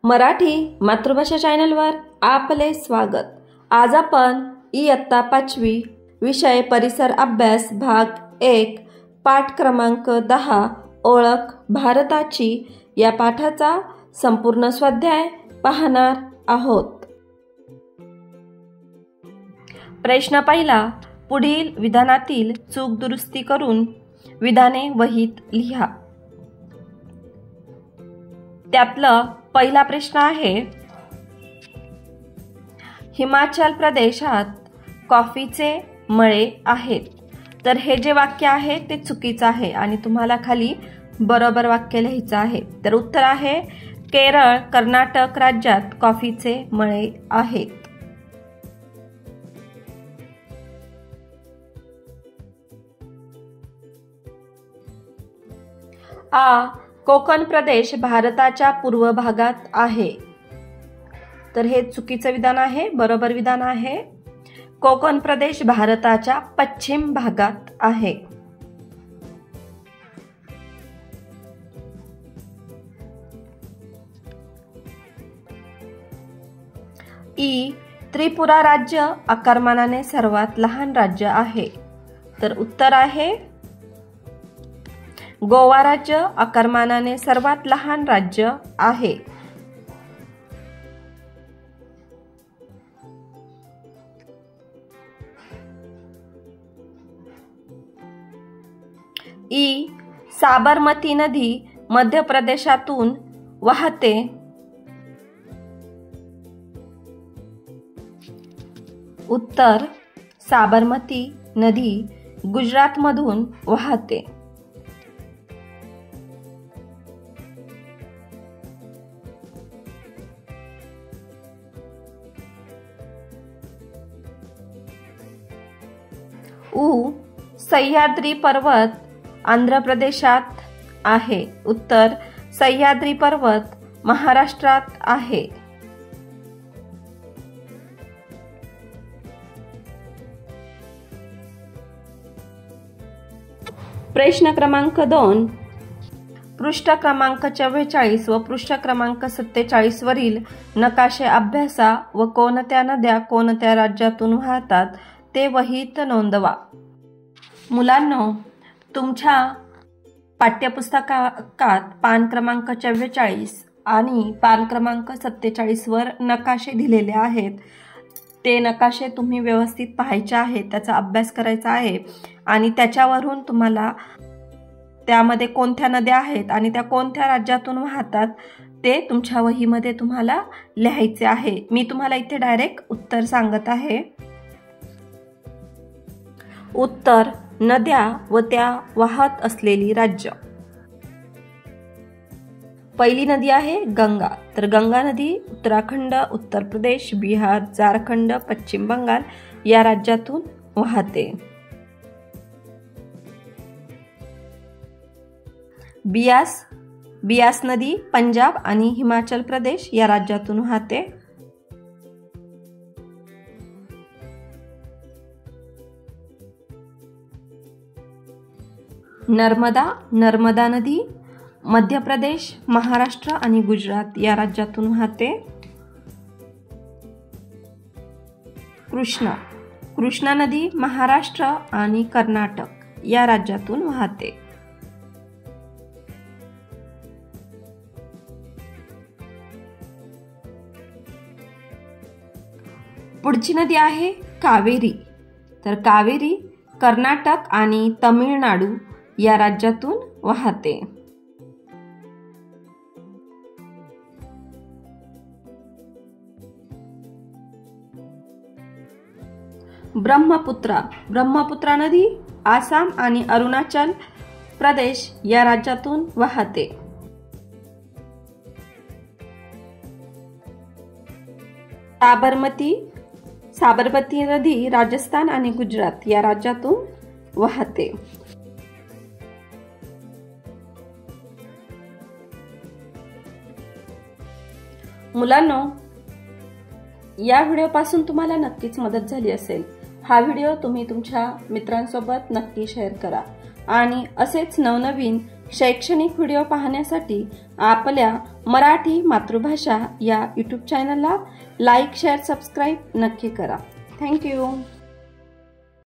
मराठी मातृभाषा चॅनलवर आपले स्वागत। आज आपण इयत्ता 5वी विषय परिसर अभ्यास भाग 1 पाठ क्रमांक 10 ओळख भारताची या पाठाचा संपूर्ण स्वाध्याय पाहणार आहोत। प्रश्न पहिला, पुढील विधानातील चूक दुरुस्ती करून विधाने वहीत लिहा। त्यातला पहिला प्रश्न आहे, हिमाचल प्रदेशात कॉफीचे मळे आहेत। तर हे जे वाक्य आहे ते चुकीचं आहे आणि तुम्हाला खाली बरोबर वाक्य लिहायचं आहे। तर उत्तर आहे, केरळ कर्नाटक राज्यात कॉफीचे मळे आहेत। आ, कोकण प्रदेश भारताच्या पूर्व भागात आहे। तर हे चुकीचं विधान आहे, बरोबर विधान आहे, कोकण प्रदेश भारताच्या पश्चिम भागात आहे। ई, त्रिपुरा राज्य आकारमानाने सर्वात लहान राज्य आहे। तर उत्तर आहे, गोवा राज्य आकारमानाने सर्वात लहान राज्य आहे। ई, साबरमती नदी मध्य प्रदेशातून वाहते। उत्तर, साबरमती नदी गुजरातमधून वाहते। उ, सह्याद्री पर्वत आंध्र प्रदेशात आहे। उत्तर, सह्याद्री पर्वत महाराष्ट्रात आहे। प्रश्न क्रमांक 2, पृष्ठ क्रमांक 44 व पृष्ठ क्रमांक 47 वरील नकाशे अभ्यासा व कोणत्या नद्या कोणत्या राज्यातून वाहतात ते वहीत नोंदवा। मुलांनो, तुमच्या पाठ्यपुस्तकात पान क्रमांक 44 आणि पान क्रमांक 47 वर नकाशे दिलेले आहेत। ते नकाशे तुम्ही व्यवस्थित पाहायचे आहेत, त्याचा अभ्यास करायचा आहे आणि त्याच्यावरून तुम्हाला त्यामध्ये कोणत्या नद्या आहेत आणि त्या कोणत्या राज्यातून वाहतात ते तुमच्या वहीमध्ये तुम्हाला लिहायचे आहे। मी तुम्हाला इथे डायरेक्ट उत्तर सांगत आहे। उत्तर, नद्या व त्या वाहत असलेली राज्य। पहिली नदी आहे गंगा। तर गंगा नदी उत्तराखंड, उत्तर प्रदेश, बिहार, झारखंड, पश्चिम बंगाल या राज्यातून वाहते। बियास नदी पंजाब आणि हिमाचल प्रदेश या राज्यातून वाहते। नर्मदा नदी मध्य प्रदेश, महाराष्ट्र आणि गुजरात या राज्यातून वाहते। कृष्णा नदी महाराष्ट्र आणि कर्नाटक या राज्यातून वाहते। पुढची नदी आहे कावेरी। तर कावेरी कर्नाटक आणि तमिळनाडू या राज्यातून वाहते। ब्रह्मपुत्रा नदी आसाम आणि अरुणाचल प्रदेश या राज्यातून वाहते। साबरमती नदी राजस्थान आणि गुजरात या राज्यातून वाहते। मुलांनो, या व्हिडिओपासून तुम्हाला नक्कीच मदत झाली असेल। हा व्हिडिओ तुम्ही तुमच्या मित्रांसोबत नक्की शेअर करा आणि असेच नवनवीन शैक्षणिक व्हिडिओ पाहण्यासाठी आपल्या मराठी मातृभाषा या यूट्यूब चॅनलला लाईक, शेअर, सबस्क्राईब नक्की करा. थँक्यू.